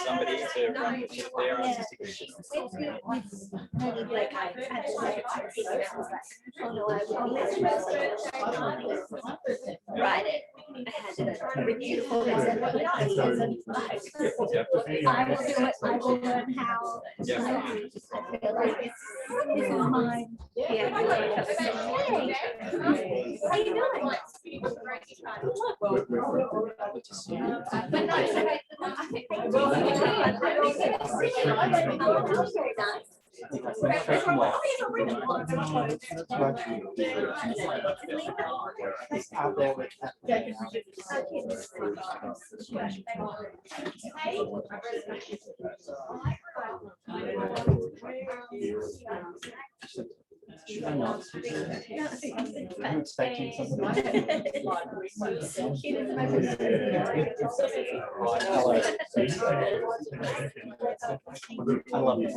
somebody to run with their artistic vision. Maybe like I had to say it like figures. I was like, oh no, I will write it. I had to be beautiful. They said, well, no, it doesn't. I will do it. I will learn how. I feel like this is mine. Yeah. Hey, how you doing? But no, it's okay. Very nice. Out there with should I not? I'm expecting something. I love you.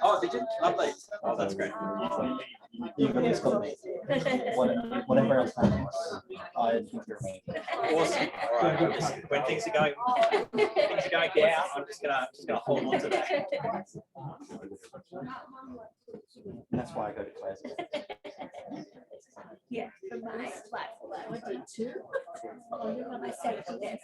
Oh, did you? Lovely. Oh, that's great. You've always got me. Whatever else happens, I think you're amazing. Awesome. All right. When things are going down, I'm just gonna hold on to that. That's why I go to class. Yeah, for my life, I did too. On my safety desk.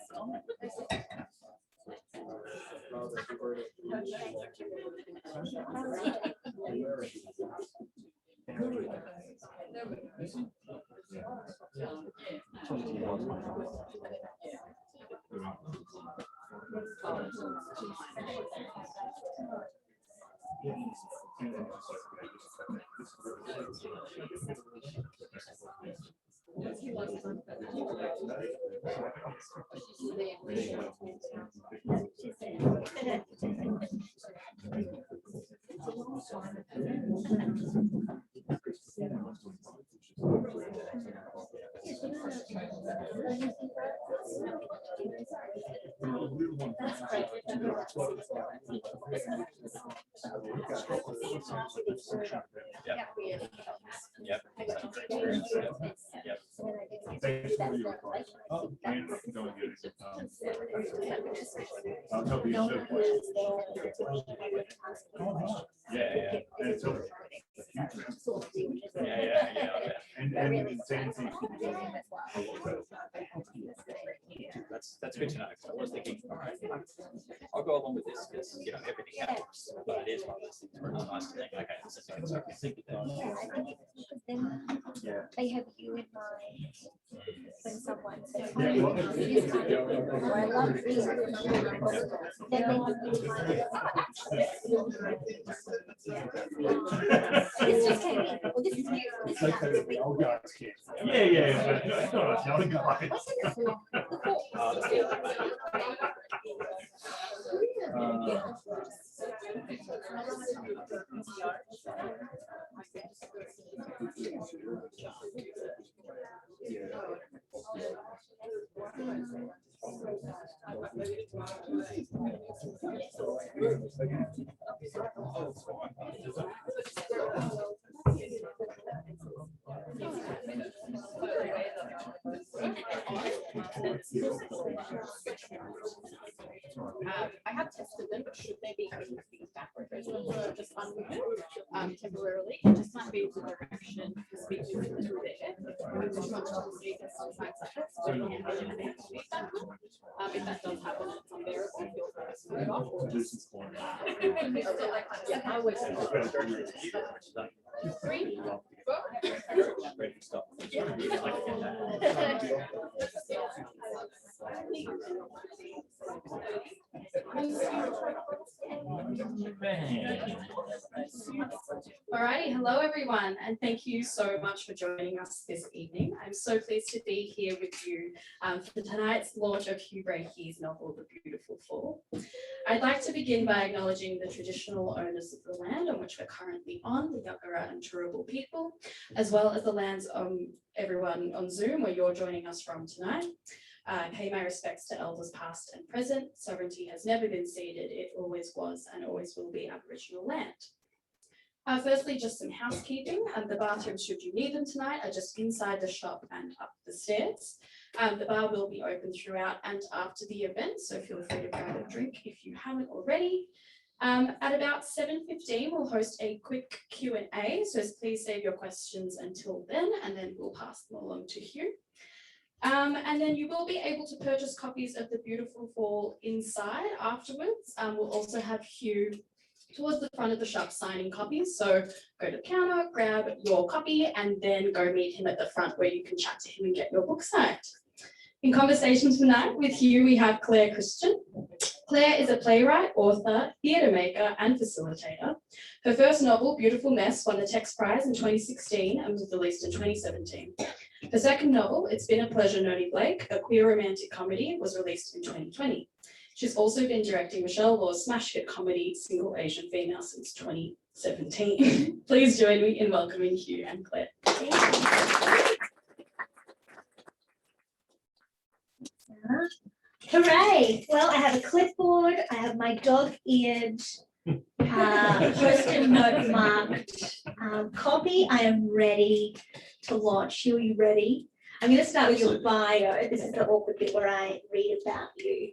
Yep. That's good to know. I was thinking, all right, I'll go along with this because everything helps, but it is one of those things where it's nice to think, okay, this is a conservative thinking. Yeah, I think it's because then they have you in mind when someone says, I love you, then they have you in mind. This just came in. Well, this is new. This is the old guys kid. Yeah, but not a guy. I have tested them, but should they be moving things backwards? Just unmove temporarily, and just might be the direction to speak to through there. Too much to speak, and sometimes like that's if that does happen, it's unbearable. Feel free to move off. Yeah, I would. 3, 4. Alrighty, hello everyone, and thank you so much for joining us this evening. I'm so pleased to be here with you for tonight's launch of Hugh Breakey's novel, The Beautiful Fall. I'd like to begin by acknowledging the traditional owners of the land on which we're currently on, the Yagara and Turrbal people, as well as the lands of everyone on Zoom where you're joining us from tonight. I pay my respects to elders past and present. Sovereignty has never been ceded. It always was and always will be Aboriginal land. Firstly, just some housekeeping. The bathrooms, should you need them tonight, are just inside the shop and up the stairs. The bar will be open throughout and after the event, so feel free to grab a drink if you haven't already. At about 7:15, we'll host a quick Q&A, so please save your questions until then, and then we'll pass them along to Hugh. And then you will be able to purchase copies of The Beautiful Fall inside afterwards. We'll also have Hugh towards the front of the shop signing copies. So go to the counter, grab your copy, and then go meet him at the front where you can chat to him and get your book signed. In conversation tonight with Hugh, we have Claire Christian. Claire is a playwright, author, theatre maker, and facilitator. Her first novel, Beautiful Mess, won the Text Prize in 2016 and was released in 2017. Her second novel, It's Been a Pleasure, Noni Blake, a queer romantic comedy, was released in 2020. She's also been directing Michelle Law's smash hit comedy, Single Asian Female, since 2017. Please join me in welcoming Hugh and Claire. Hooray! Well, I have a clipboard, I have my dog-eared, Post-it note marked copy. I am ready to launch. Hugh, are you ready? I'm going to start with your bio. This is the awkward bit where I read about you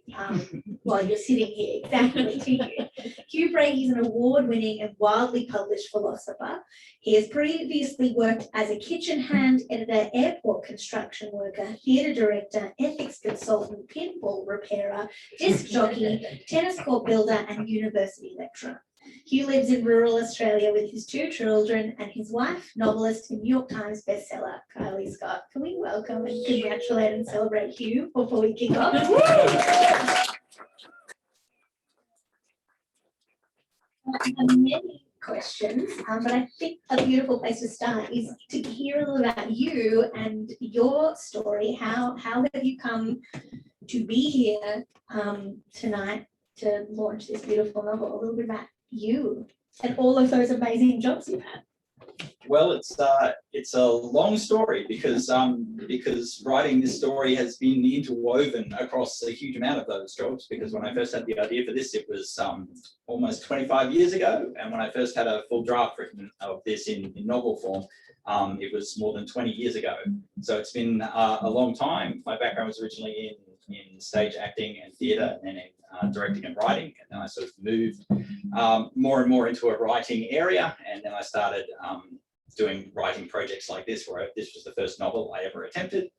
while you're sitting here. Exactly to you. Hugh Breakey is an award-winning and widely published philosopher. He has previously worked as a kitchen hand, editor, airport construction worker, theatre director, ethics consultant, pinball repairer, disc jockey, tennis court builder, and university lecturer. Hugh lives in rural Australia with his 2 children and his wife, novelist and New York Times bestseller, Kylie Scott. Can we welcome and congratulate and celebrate Hugh before we kick off? I have many questions, but I think a beautiful place to start is to hear a little about you and your story. How have you come to be here tonight to launch this beautiful novel? A little bit about you and all of those amazing jobs you've had. Well, it's a long story because writing this story has been interwoven across a huge amount of those jobs. Because when I first had the idea for this, it was almost 25 years ago, and when I first had a full draft written of this in novel form, it was more than 20 years ago. So it's been a long time. My background was originally in stage acting and theatre, and then in directing and writing, and then I sort of moved more and more into a writing area, and then I started doing writing projects like this, where this was the first novel I ever attempted.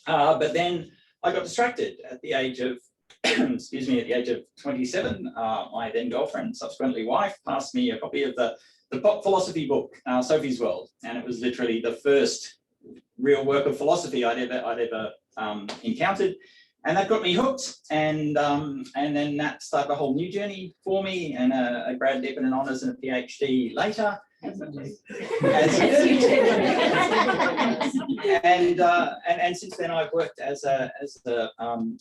But then I got distracted at the age of, excuse me, at the age of 27. My then girlfriend, subsequently wife, passed me a copy of the pop philosophy book, Sophie's World, and it was literally the first real work of philosophy I'd ever encountered. And that got me hooked, and then that started a whole new journey for me, and a grad dip and an honours and a PhD later. And since then I've worked as an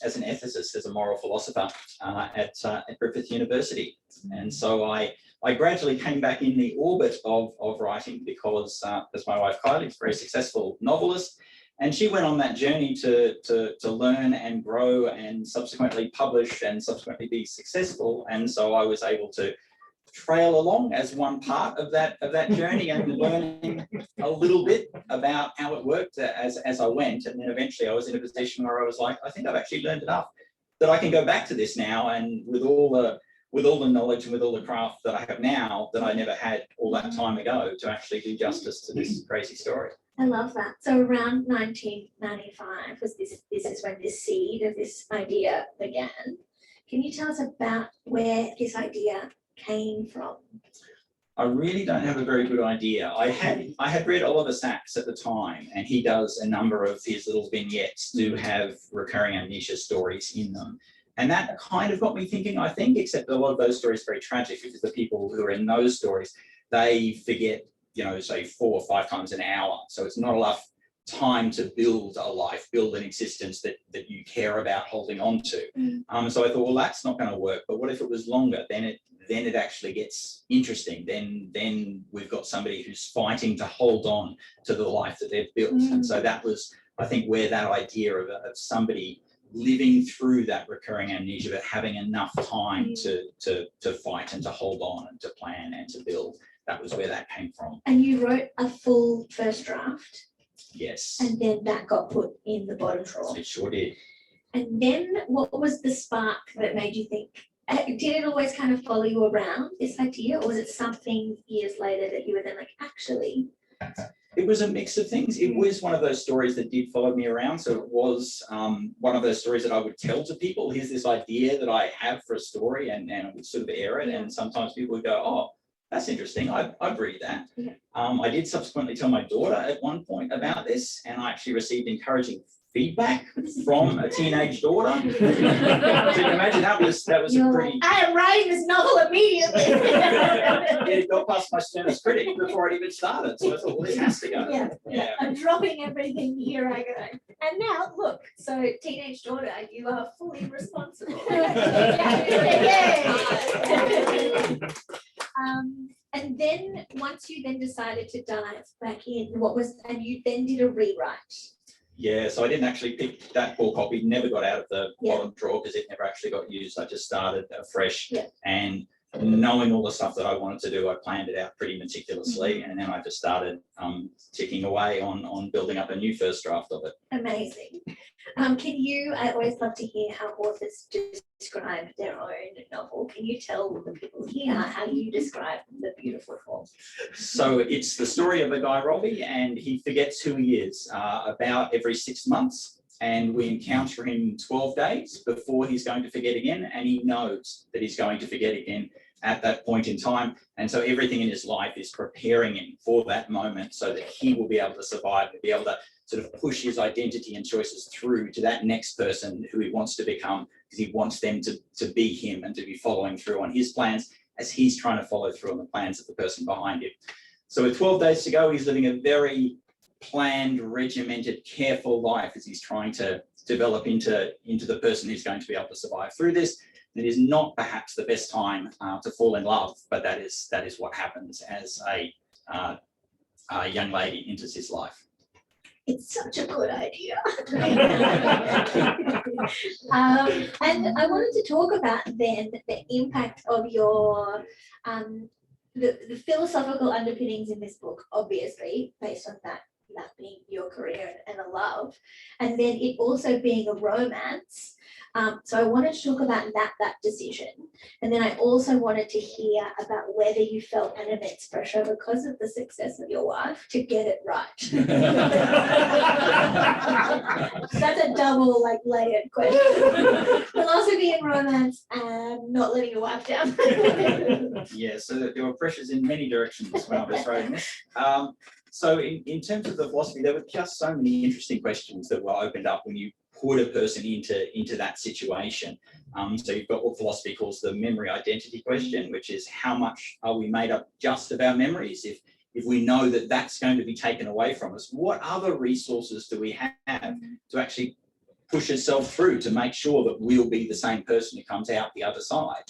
ethicist, as a moral philosopher at Griffith University. And so I gradually came back in the orbit of writing because my wife Kylie is a very successful novelist. And she went on that journey to learn and grow and subsequently publish and subsequently be successful. And so I was able to trail along as one part of that journey and learning a little bit about how it worked as I went. And then eventually I was in a position where I was like, I think I've actually learned enough that I can go back to this now, and with all the knowledge and with all the craft that I have now that I never had all that time ago, to actually do justice to this crazy story. I love that. So around 1995 was this is when this seed of this idea began. Can you tell us about where this idea came from? I really don't have a very good idea. I had read Oliver Sacks at the time, and he does a number of his little vignettes do have recurring amnesia stories in them. And that kind of got me thinking, I think, except a lot of those stories are very tragic, because the people who are in those stories, they forget, say 4 or 5 times an hour. So it's not enough time to build a life, build an existence that you care about holding on to. So I thought, well, that's not going to work. But what if it was longer? Then it actually gets interesting. Then we've got somebody who's fighting to hold on to the life that they've built. And so that was, I think, where that idea of somebody living through that recurring amnesia, but having enough time to fight and to hold on and to plan and to build. That was where that came from. And you wrote a full first draft, Yes, and then that got put in the bottom drawer. it sure did. And then what was the spark that made you think, did it always kind of follow you around, this idea, or was it something years later that you were then like, actually? It was a mix of things. It was one of those stories that did follow me around. So it was one of those stories that I would tell to people. Here's this idea that I have for a story, and I would sort of air it. And sometimes people would go, oh, that's interesting. I'd read that. Yeah. I did subsequently tell my daughter at one point about this, and I actually received encouraging feedback from a teenage daughter. So you can imagine that was a pretty. I am writing this novel immediately. It got past my sternest critic before it even started. So I thought, well, this has to go. Yeah. I'm dropping everything. Here I go. And now look, so teenage daughter, you are fully responsible. Yay. And then once you then decided to dive back in, and you then did a rewrite. Yeah, so I didn't actually pick that full copy, never got out of the bottom drawer because it never actually got used. I just started afresh, and knowing all the stuff that I wanted to do, I planned it out pretty meticulously, and then I just started ticking away on building up a new first draft of it. Amazing. I always love to hear how authors describe their own novel. Can you tell the people here how you describe The Beautiful Fall? So it's the story of a guy, Robbie, and he forgets who he is about every 6 months. And we encounter him 12 days before he's going to forget again. And he knows that he's going to forget again at that point in time. And so everything in his life is preparing him for that moment so that he will be able to survive and be able to sort of push his identity and choices through to that next person who he wants to become, because he wants them to be him and to be following through on his plans as he's trying to follow through on the plans of the person behind him. So with 12 days to go, he's living a very planned, regimented, careful life as he's trying to develop into the person who's going to be able to survive through this. It is not perhaps the best time to fall in love, but that is what happens as a young lady enters his life. It's such a good idea. And I wanted to talk about then the impact of your the philosophical underpinnings in this book, obviously, based on that being your career and a love, and then it also being a romance. So I wanted to talk about that decision, and then I also wanted to hear about whether you felt an immense pressure because of the success of your wife to get it right. That's a double layered question. Philosophy and romance, and not letting your wife down. Yeah, so there were pressures in many directions when I was writing this. So in terms of the philosophy, there were just so many interesting questions that were opened up when you put a person into that situation. So you've got what philosophy calls the memory identity question, which is how much are we made up just of our memories? If we know that that's going to be taken away from us, what other resources do we have to actually push ourselves through to make sure that we'll be the same person who comes out the other side?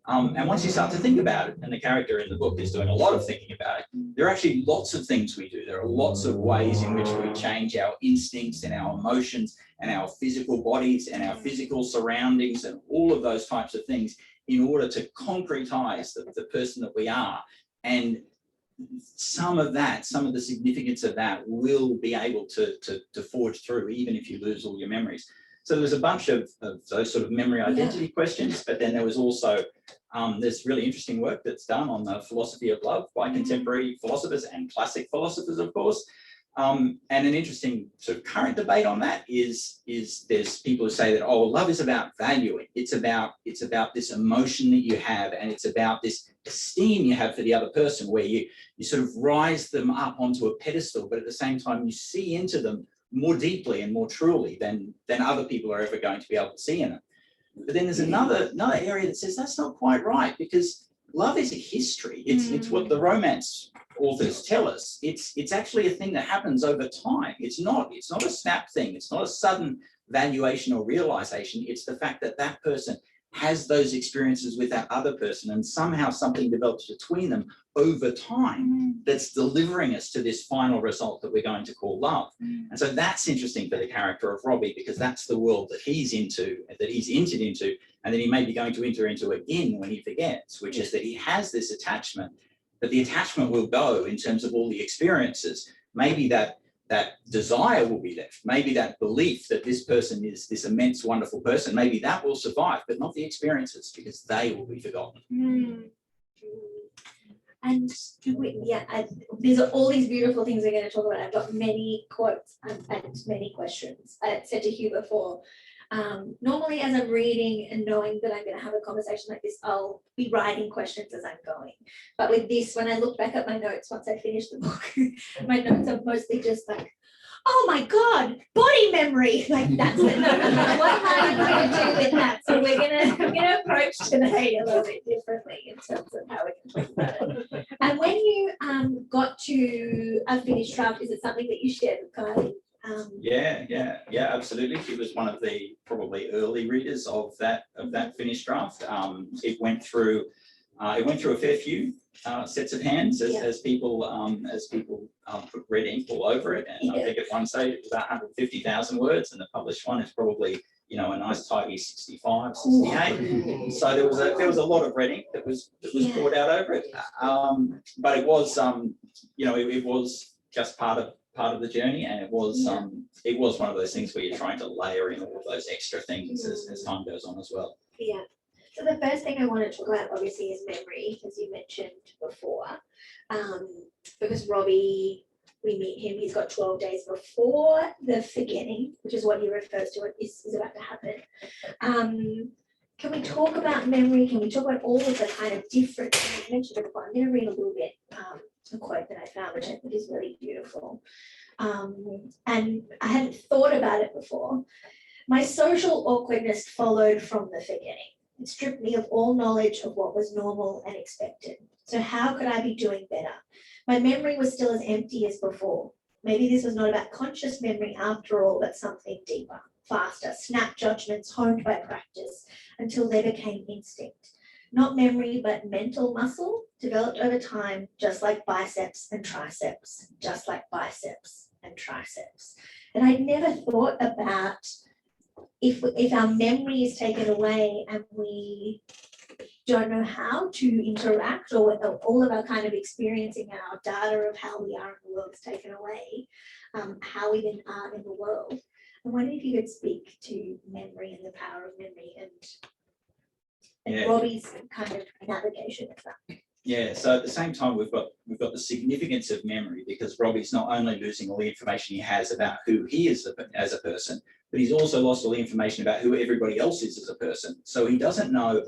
And once you start to think about it, and the character in the book is doing a lot of thinking about it, there are actually lots of things we do. There are lots of ways in which we change our instincts and our emotions and our physical bodies and our physical surroundings and all of those types of things in order to concretize the person that we are. And some of the significance of that will be able to forge through, even if you lose all your memories. So there's a bunch of those sort of memory identity questions, but then there was also this really interesting work that's done on the philosophy of love by contemporary philosophers and classic philosophers, of course. And an interesting sort of current debate on that is there's people who say that, oh, love is about valuing. It's about this emotion that you have, and it's about this esteem you have for the other person, where you sort of rise them up onto a pedestal, but at the same time you see into them more deeply and more truly than other people are ever going to be able to see in them. But then there's another area that says that's not quite right, because love is a history. It's what the romance authors tell us. It's actually a thing that happens over time. It's not a snap thing. It's not a sudden valuation or realization. It's the fact that person has those experiences with that other person, and somehow something develops between them over time that's delivering us to this final result that we're going to call love. And so that's interesting for the character of Robbie, because that's the world that he's into, that he's entered into, and that he may be going to enter into again when he forgets, which is that he has this attachment, but the attachment will go in terms of all the experiences. Maybe that desire will be left. Maybe that belief that this person is this immense, wonderful person, maybe that will survive, but not the experiences, because they will be forgotten. And these are all these beautiful things we're going to talk about. I've got many quotes and many questions. I said to Hugh before, normally as I'm reading and knowing that I'm going to have a conversation like this, I'll be writing questions as I'm going. But with this, when I look back at my notes once I finish the book, my notes are mostly just like, oh my God, body memory. Like that's it. What are you going to do with that? So we're gonna approach today a little bit differently in terms of how we can talk about it. And when you got to a finished draft, is it something that you shared with Kylie? Yeah, absolutely. He was one of the probably early readers of that finished draft. It went through a fair few sets of hands as people put red ink all over it, and I think at one stage it was about 150,000 words, and the published one is probably a nice tidy 65, 68. So there was a lot of red ink that was poured out over it, but it was it was just part of the journey, and it was one of those things where you're trying to layer in all of those extra things as time goes on as well. Yeah. So the first thing I want to talk about obviously is memory, as you mentioned before, because Robbie, we meet him, he's got 12 days before the forgetting, which is what he refers to is about to happen. Can we talk about memory? Can we talk about all of the kind of different, I mentioned it before, I'm going to read a little bit, a quote that I found, which I think is really beautiful. And I hadn't thought about it before. My social awkwardness followed from the forgetting. It stripped me of all knowledge of what was normal and expected. So how could I be doing better? My memory was still as empty as before. Maybe this was not about conscious memory after all, but something deeper, faster, snap judgments honed by practice until they became instinct. Not memory, but mental muscle developed over time, just like biceps and triceps, just like biceps and triceps. And I'd never thought about if our memory is taken away and we don't know how to interact, or all of our kind of experiencing our data of how we are in the world is taken away, how we then are in the world. I wonder if you could speak to memory and the power of memory and Robbie's kind of navigation of that. Yeah, so at the same time, we've got the significance of memory, because Robbie's not only losing all the information he has about who he is as a person, but he's also lost all the information about who everybody else is as a person. So he doesn't know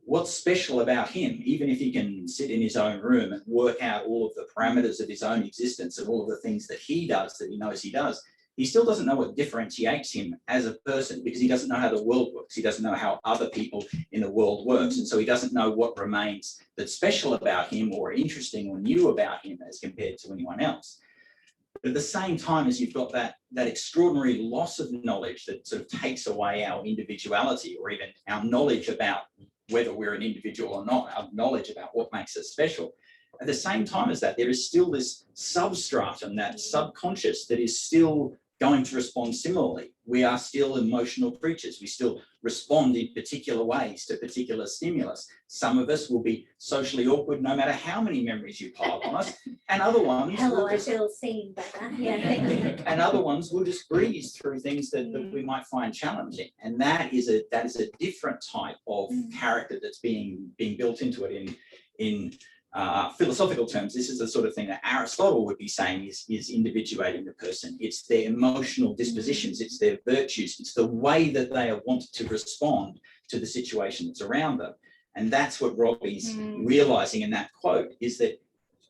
what's special about him, even if he can sit in his own room and work out all of the parameters of his own existence and all of the things that he does that he knows he does. He still doesn't know what differentiates him as a person, because he doesn't know how the world works. He doesn't know how other people in the world works. And so he doesn't know what remains that's special about him or interesting or new about him as compared to anyone else. But at the same time as you've got that extraordinary loss of knowledge that sort of takes away our individuality, or even our knowledge about whether we're an individual or not, our knowledge about what makes us special. At the same time as that, there is still this substratum, that subconscious, that is still going to respond similarly. We are still emotional creatures. We still respond in particular ways to particular stimulus. Some of us will be socially awkward no matter how many memories you pile on us, and other ones Hello, I feel seen by that. Yeah, thank you. and other ones will just breeze through things that we might find challenging. And that is a different type of character that's being built into it in philosophical terms. This is the sort of thing that Aristotle would be saying is individuating the person. It's their emotional dispositions, it's their virtues, it's the way that they want to respond to the situation that's around them. And that's what Robbie's realizing in that quote, is that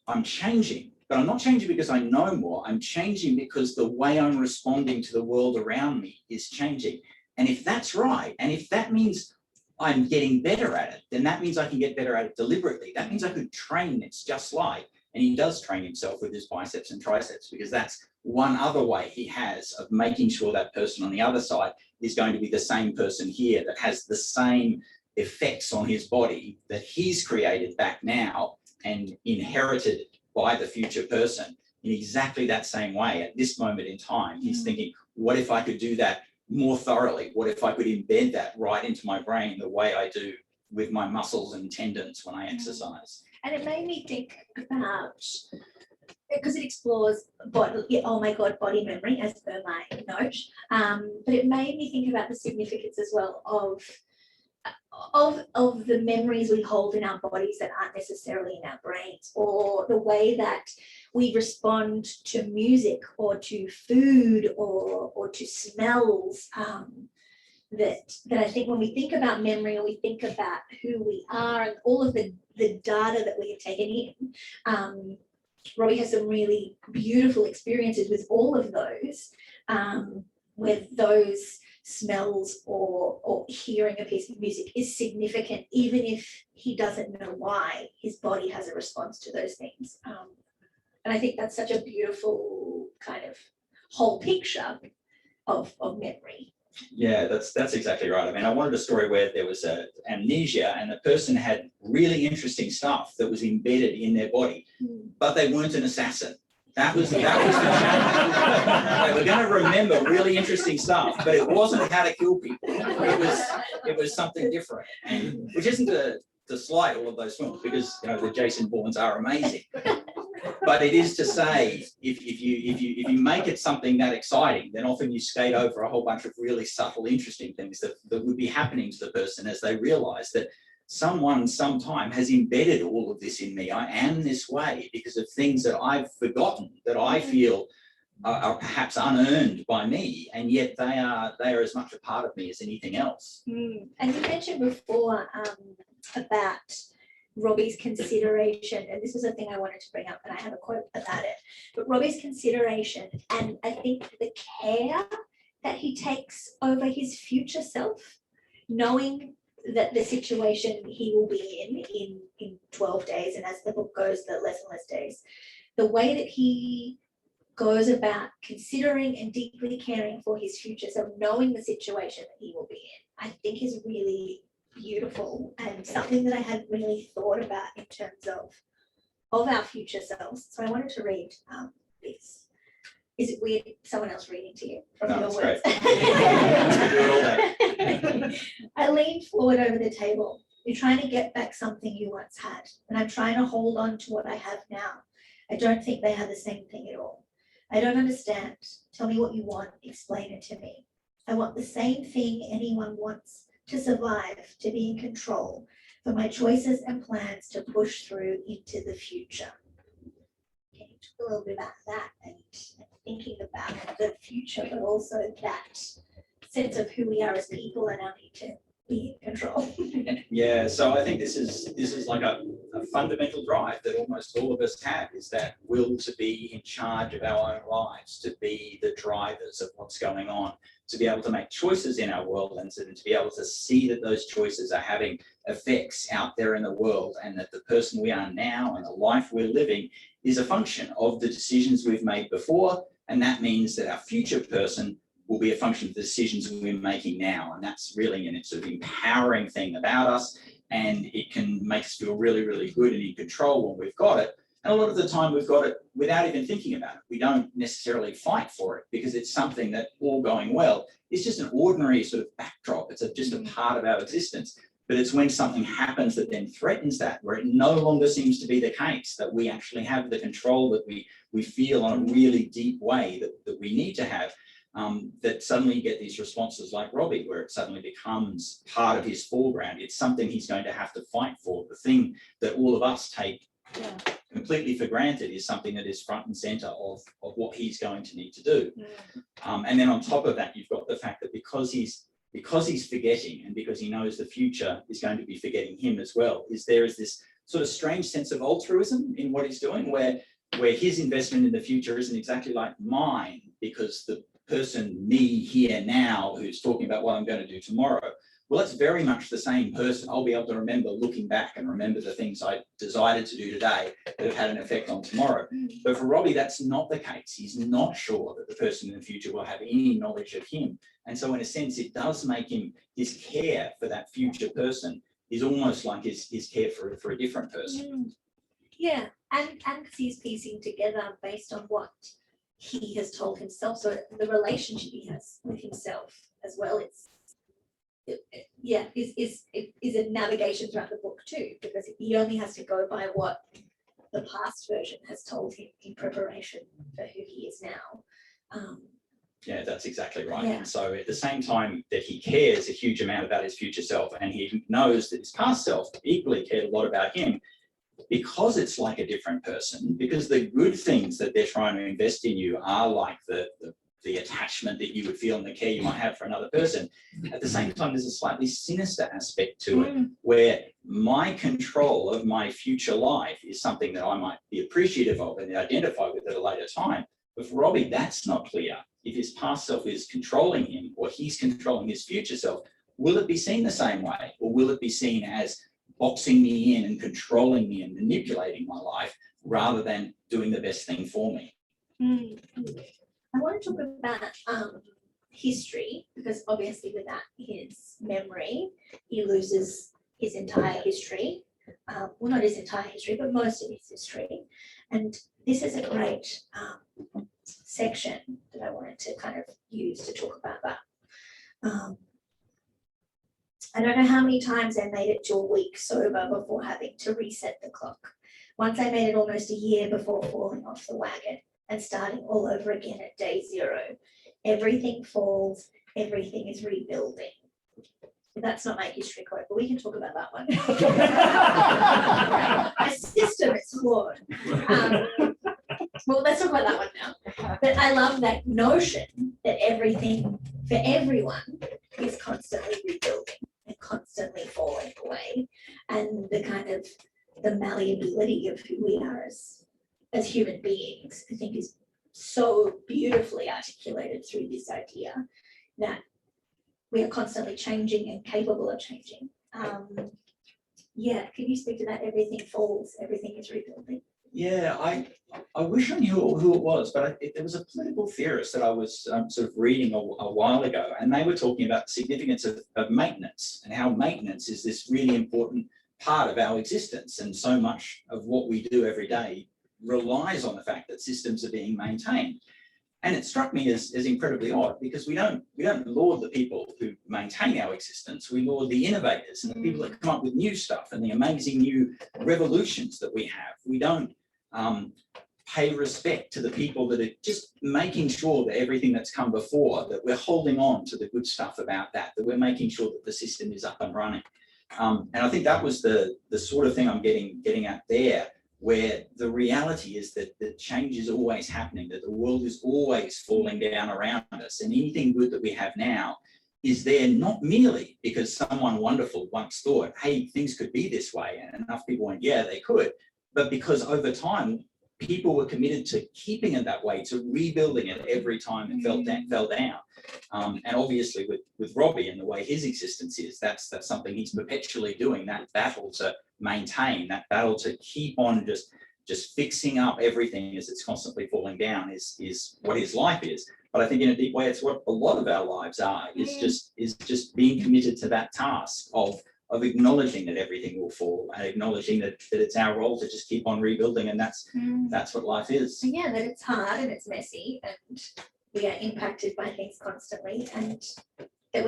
I'm changing, but I'm not changing because I know more. I'm changing because the way I'm responding to the world around me is changing. And if that's right, and if that means I'm getting better at it, then that means I can get better at it deliberately. That means I could train this just like, and he does train himself with his biceps and triceps, because that's one other way he has of making sure that person on the other side is going to be the same person here, that has the same effects on his body that he's created back now and inherited by the future person in exactly that same way. At this moment in time, he's thinking, what if I could do that more thoroughly? What if I could embed that right into my brain the way I do with my muscles and tendons when I exercise? And it made me think about, because it explores body, oh my God, body memory as per my note. But it made me think about the significance as well of the memories we hold in our bodies that aren't necessarily in our brains, or the way that we respond to music or to food or to smells. That I think when we think about memory, or we think about who we are and all of the data that we have taken in, Robbie has some really beautiful experiences with all of those, where those smells or hearing a piece of music is significant, even if he doesn't know why. His body has a response to those things. And I think that's such a beautiful kind of whole picture of memory. Yeah, that's exactly right. I mean, I wanted a story where there was a amnesia and the person had really interesting stuff that was embedded in their body, but they weren't an assassin. That was the challenge. They were going to remember really interesting stuff, but it wasn't how to kill people. It was something different, and which isn't to slight all of those films, because the Jason Bournes are amazing. But it is to say, if you make it something that exciting, then often you skate over a whole bunch of really subtle, interesting things that would be happening to the person as they realise that someone sometime has embedded all of this in me. I am this way because of things that I've forgotten, that I feel are perhaps unearned by me, and yet they are as much a part of me as anything else. And you mentioned before about Robbie's consideration, and this was a thing I wanted to bring up, and I have a quote about it, but Robbie's consideration, and I think the care that he takes over his future self, knowing that the situation he will be in 12 days, and as the book goes, the less and less days, the way that he goes about considering and deeply caring for his future self, knowing the situation that he will be in, I think is really beautiful, and something that I hadn't really thought about in terms of our future selves. So I wanted to read this. Is it weird someone else reading to you from your words? I leaned forward over the table. You're trying to get back something you once had, and I'm trying to hold on to what I have now. I don't think they are the same thing at all. I don't understand. Tell me what you want. Explain it to me. I want the same thing anyone wants: to survive, to be in control, for my choices and plans to push through into the future. Okay, talk a little bit about that and thinking about the future, but also that sense of who we are as people and our need to be in control. Yeah, so I think this is like a fundamental drive that almost all of us have, is that will to be in charge of our own lives, to be the drivers of what's going on, to be able to make choices in our world, and to be able to see that those choices are having effects out there in the world, and that the person we are now and the life we're living is a function of the decisions we've made before, and that means that our future person will be a function of the decisions we're making now. And that's really an sort of empowering thing about us, and it can make us feel really, really good and in control when we've got it. And a lot of the time we've got it without even thinking about it. We don't necessarily fight for it because it's something that, all going well, is just an ordinary sort of backdrop. It's just a part of our existence. But it's when something happens that then threatens that, where it no longer seems to be the case, that we actually have the control that we feel on a really deep way that we need to have, that suddenly you get these responses like Robbie, where it suddenly becomes part of his foreground. It's something he's going to have to fight for. The thing that all of us take completely for granted is something that is front and center of what he's going to need to do. And then on top of that, you've got the fact that because he's forgetting, and because he knows the future is going to be forgetting him as well, there is this sort of strange sense of altruism in what he's doing, where his investment in the future isn't exactly like mine, because the person, me here now, who's talking about what I'm going to do tomorrow, well, that's very much the same person. I'll be able to remember looking back and remember the things I decided to do today that have had an effect on tomorrow. But for Robbie, that's not the case. He's not sure that the person in the future will have any knowledge of him. And so in a sense, it does make him, his care for that future person is almost like his care for a different person. Yeah, and because he's piecing together based on what he has told himself. So the relationship he has with himself as well, is a navigation throughout the book too, because he only has to go by what the past version has told him in preparation for who he is now. Yeah, that's exactly right. Yeah. And so at the same time that he cares a huge amount about his future self, and he knows that his past self equally cared a lot about him, because it's like a different person, because the good things that they're trying to invest in you are like the attachment that you would feel and the care you might have for another person. At the same time, there's a slightly sinister aspect to it, where my control of my future life is something that I might be appreciative of and identify with at a later time. But for Robbie, that's not clear. If his past self is controlling him, or he's controlling his future self, will it be seen the same way? Or will it be seen as boxing me in and controlling me and manipulating my life rather than doing the best thing for me? I want to talk about history, because obviously without his memory, he loses his entire history. Well, not his entire history, but most of his history. And this is a great section that I wanted to kind of use to talk about that. I don't know how many times I made it to a week sober before having to reset the clock. Once I made it almost a year before falling off the wagon and starting all over again at day 0. Everything falls, everything is rebuilding. That's not my history quote, but we can talk about that one. My system is flawed. Well, let's talk about that one now. But I love that notion that everything for everyone is constantly rebuilding and constantly falling away, and the kind of the malleability of who we are as human beings, I think is so beautifully articulated through this idea that we are constantly changing and capable of changing. Yeah, can you speak to that? Everything falls, everything is rebuilding. Yeah, I wish I knew who it was, but there was a political theorist that I was sort of reading a while ago, and they were talking about the significance of maintenance and how maintenance is this really important part of our existence. And so much of what we do every day relies on the fact that systems are being maintained. And it struck me as incredibly odd, because we don't laud the people who maintain our existence. We laud the innovators and the people that come up with new stuff and the amazing new revolutions that we have. We don't pay respect to the people that are just making sure that everything that's come before, that we're holding on to the good stuff about that we're making sure that the system is up and running. And I think that was the sort of thing I'm getting at there, where the reality is that the change is always happening, that the world is always falling down around us, and anything good that we have now is there not merely because someone wonderful once thought, hey, things could be this way, and enough people went, yeah, they could, but because over time, people were committed to keeping it that way, to rebuilding it every time it fell down. And obviously with Robbie and the way his existence is, that's something he's perpetually doing, that battle to maintain, that battle to keep on just fixing up everything as it's constantly falling down is what his life is. But I think in a deep way, it's what a lot of our lives are, is just being committed to that task of acknowledging that everything will fall and acknowledging that it's our role to just keep on rebuilding, and that's what life is. Yeah, that it's hard and it's messy and we are impacted by things constantly, and that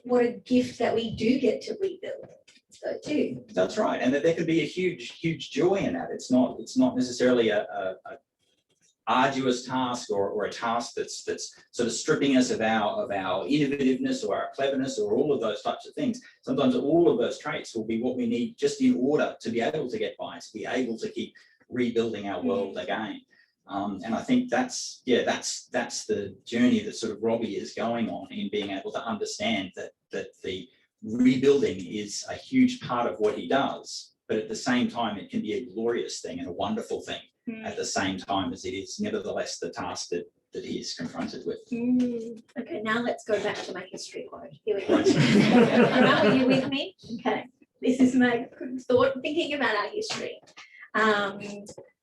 what a gift that we do get to rebuild. So too. That's right, and that there can be a huge joy in that. It's not necessarily a arduous task or a task that's sort of stripping us of our innovativeness or our cleverness or all of those types of things. Sometimes all of those traits will be what we need just in order to be able to get by, to be able to keep rebuilding our world again. And I think that's the journey that sort of Robbie is going on, in being able to understand that the rebuilding is a huge part of what he does, but at the same time, it can be a glorious thing and a wonderful thing at the same time as it is nevertheless the task that he's confronted with. Okay, now let's go back to my history quote. Here we go. Are you with me? Okay, this is my thought, thinking about our history.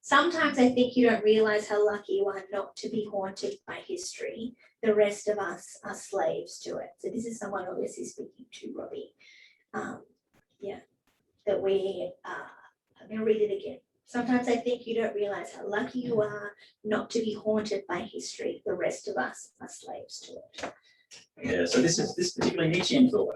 Sometimes I think you don't realize how lucky you are not to be haunted by history. The rest of us are slaves to it. So this is someone obviously speaking to Robbie. That I'm going to read it again. Sometimes I think you don't realize how lucky you are not to be haunted by history. The rest of us are slaves to it. Yeah, so this particularly Nietzschean thought,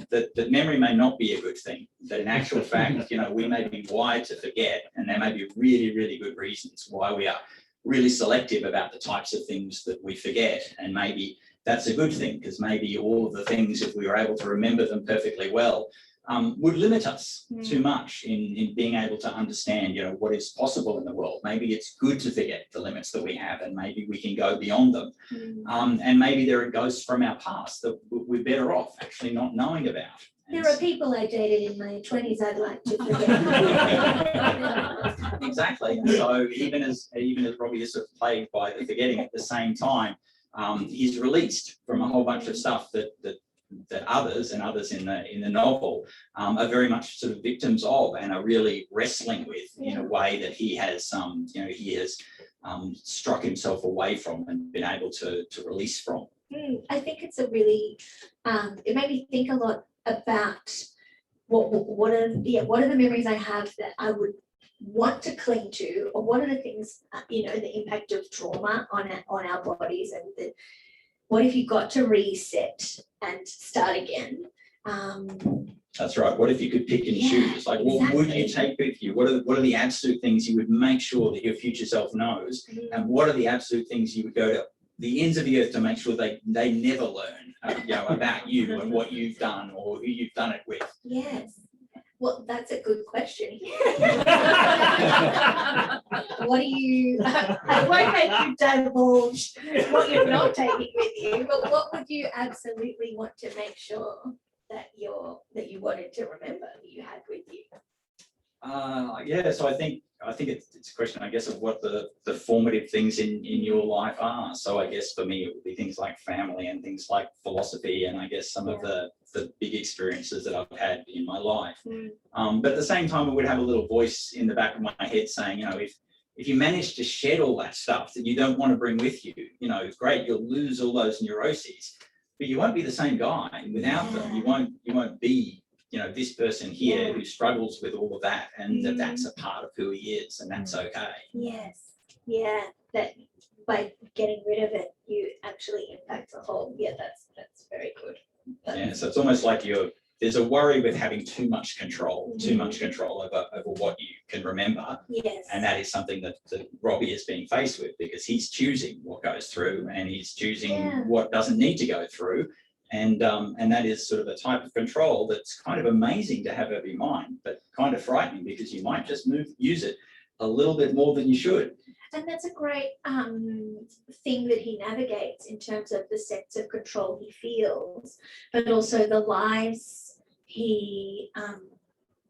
that memory may not be a good thing, that in actual fact, we may be wired to forget, and there may be really, really good reasons why we are really selective about the types of things that we forget. And maybe that's a good thing, because maybe all of the things, if we were able to remember them perfectly well, would limit us too much in being able to understand, what is possible in the world. Maybe it's good to forget the limits that we have, and maybe we can go beyond them. And maybe there are ghosts from our past that we're better off actually not knowing about. There are people I dated in my 20s I'd like to forget. Exactly. And so even as Robbie is sort of plagued by the forgetting, at the same time, he's released from a whole bunch of stuff that others in the novel are very much sort of victims of, and are really wrestling with in a way that he has struck himself away from and been able to release from. I think it's a really it made me think a lot about what are the memories I have that I would want to cling to, or what are the things the impact of trauma on our bodies, and what if you got to reset and start again? That's right. What if you could pick and choose? Like, what would you take with you? What are the absolute things you would make sure that your future self knows? And what are the absolute things you would go to the ends of the earth to make sure they never learn about you and what you've done or who you've done it with? Yes. Well, that's a good question. What do you, I won't make you divulge what you're not taking with you, but what would you absolutely want to make sure that you wanted to remember that you had with you? So I think it's a question, I guess, of what the formative things in your life are. So I guess for me, it would be things like family and things like philosophy, and I guess some of the big experiences that I've had in my life. But at the same time, I would have a little voice in the back of my head saying, if you manage to shed all that stuff that you don't want to bring with you, it's great, you'll lose all those neuroses, but you won't be the same guy without them. You won't be this person here who struggles with all of that, and that's a part of who he is, and that's okay. Yes. Yeah. That by getting rid of it, you actually impact the whole. Yeah, that's very good. So it's almost like there's a worry with having too much control over what you can remember. Yes. And that is something that Robbie is being faced with, because he's choosing what goes through and he's choosing what doesn't need to go through. And that is sort of a type of control that's kind of amazing to have over your mind, but kind of frightening, because you might just use it a little bit more than you should. And that's a great thing that he navigates in terms of the sense of control he feels, but also the lies he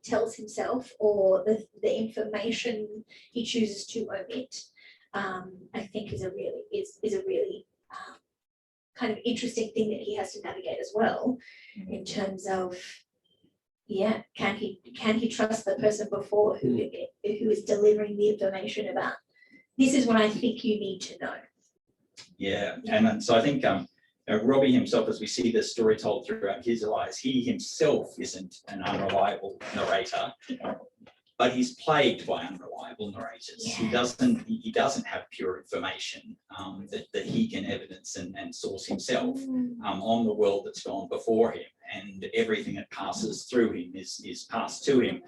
tells himself, or the information he chooses to omit. I think is a really kind of interesting thing that he has to navigate as well, in terms of can he trust the person before who is delivering the information about, this is what I think you need to know. And so I think Robbie himself, as we see the story told throughout his lives, he himself isn't an unreliable narrator, but he's plagued by unreliable narrators. He doesn't have pure information that he can evidence and source himself on the world that's gone before him, and everything that passes through him is passed to him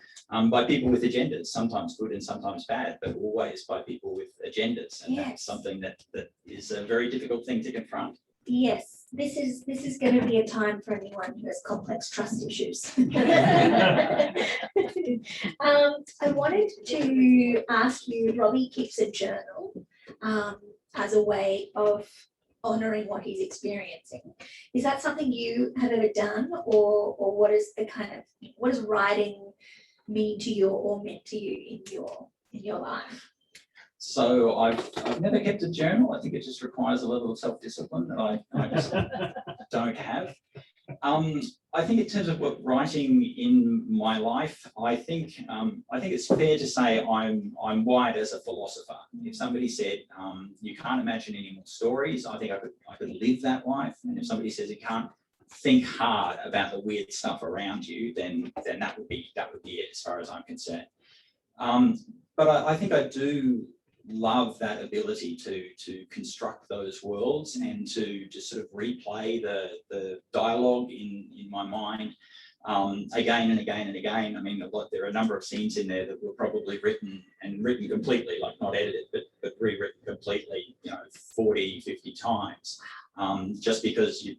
by people with agendas, sometimes good and sometimes bad, but always by people with agendas, and that's something that is a very difficult thing to confront. Yes, this is going to be a time for anyone who has complex trust issues. I wanted to ask you, Robbie keeps a journal as a way of honouring what he's experiencing. Is that something you have ever done, or what does writing mean to you or meant to you in your life? So I've never kept a journal. I think it just requires a level of self-discipline that I just don't have. I think in terms of what writing in my life, I think it's fair to say I'm wired as a philosopher. If somebody said you can't imagine any more stories, I think I could live that life. And if somebody says you can't think hard about the weird stuff around you, then that would be it as far as I'm concerned. But I think I do love that ability to construct those worlds and to just sort of replay the dialogue in my mind again and again and again. I mean, there are a number of scenes in there that were probably written completely, like not edited, but rewritten completely, 40, 50 times, just because you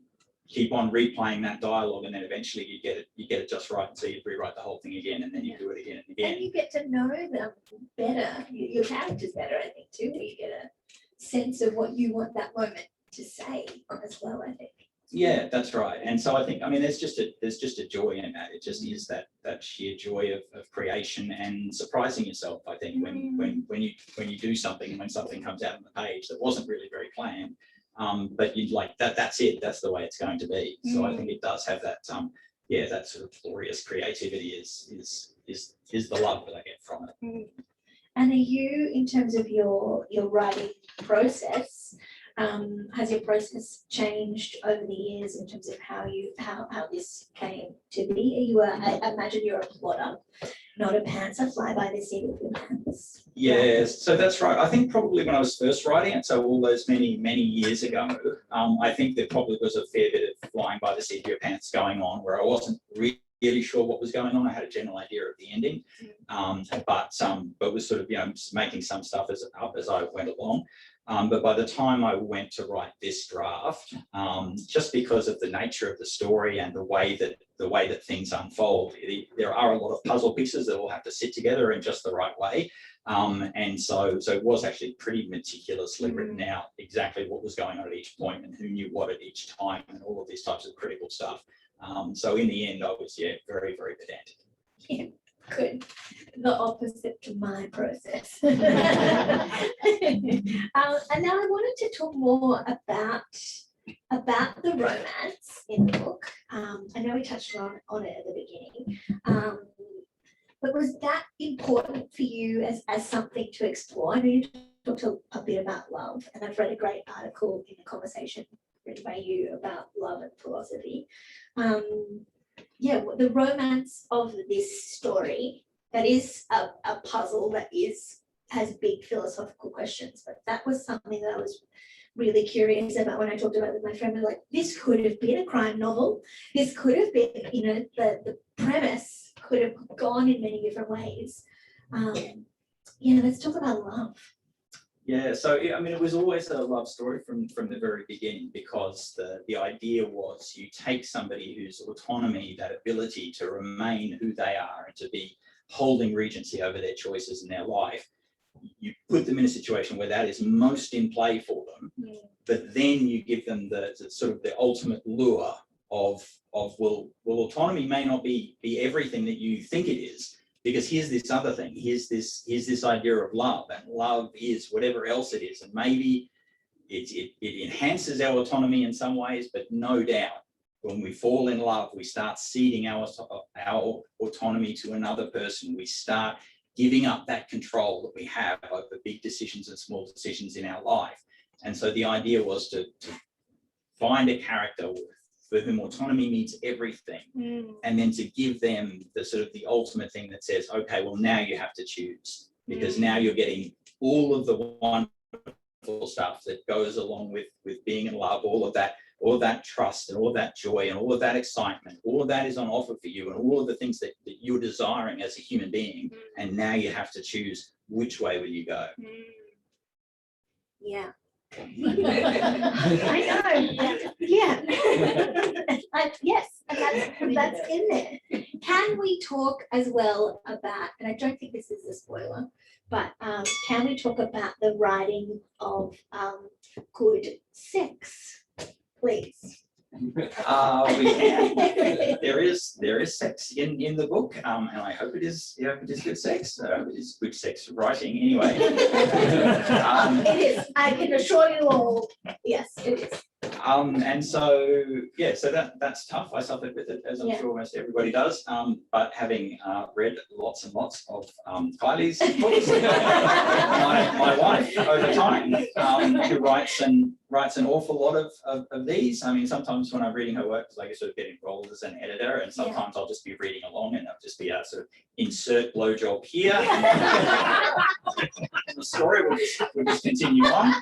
keep on replaying that dialogue, and then eventually you get it just right, and so you rewrite the whole thing again, and then you do it again and again. And you get to know them better, your characters better, I think, too. You get a sense of what you want that moment to say as well, I think. Yeah, that's right. And so I think, there's just a joy in that. It just is that sheer joy of creation and surprising yourself. I think when you do something, and when something comes out on the page that wasn't really very planned. But you'd like that. That's it. That's the way it's going to be. So I think it does have that. That sort of glorious creativity is the love that I get from it. And are you, in terms of your writing process, has your process changed over the years in terms of how this came to be? I imagine you're a plotter, not a pantser, fly by the seat of your pants. Yes, so that's right. I think probably when I was first writing it, so all those many years ago, I think there probably was a fair bit of flying by the seat of your pants going on, where I wasn't really sure what was going on. I had a general idea of the ending, but was sort of making some stuff up as I went along. But by the time I went to write this draft, just because of the nature of the story and the way that things unfold, there are a lot of puzzle pieces that all have to sit together in just the right way. And so it was actually pretty meticulously written out exactly what was going on at each point and who knew what at each time and all of these types of critical stuff. So in the end, I was very, very pedantic. Yeah. Good. The opposite to my process. And now I wanted to talk more about the romance in the book. I know we touched on it at the beginning. But was that important for you as something to explore? I know you talked a bit about love, and I've read a great article in the conversation written by you about love and philosophy. The romance of this story, that is a puzzle that has big philosophical questions, but that was something that I was really curious about when I talked about it with my friend. Like, this could have been a crime novel. This could have been, the premise could have gone in many different ways. Let's talk about love. Yeah, so it was always a love story from the very beginning, because the idea was you take somebody whose autonomy, that ability to remain who they are and to be holding regency over their choices in their life, you put them in a situation where that is most in play for them, but then you give them the sort of the ultimate lure of autonomy may not be everything that you think it is. Because here's this other thing, here's this idea of love, and love is whatever else it is. And maybe it enhances our autonomy in some ways, but no doubt when we fall in love, we start ceding our autonomy to another person. We start giving up that control that we have over big decisions and small decisions in our life. And so the idea was to find a character for whom autonomy means everything, and then to give them the sort of the ultimate thing that says, okay, well, now you have to choose, because now you're getting all of the wonderful stuff that goes along with being in love, all of that trust and all of that joy and all of that excitement, all of that is on offer for you, and all of the things that you're desiring as a human being, and now you have to choose which way will you go. Yeah. I know. Yeah. Yes, and that's in there. Can we talk as well about, and I don't think this is a spoiler, but can we talk about the writing of good sex, please? There is sex in the book, and I hope it is good sex. It is good sex writing anyway. It is. I can assure you all. Yes, it is. And so that's tough. I suffered with it, as I'm sure most everybody does. But having read lots and lots of Kylie's books, my wife over time, who writes an awful lot of these. I mean, sometimes when I'm reading her work, I sort of get enrolled as an editor, and sometimes I'll just be reading along, and I'll just be a sort of insert blowjob here, and the story will just continue on.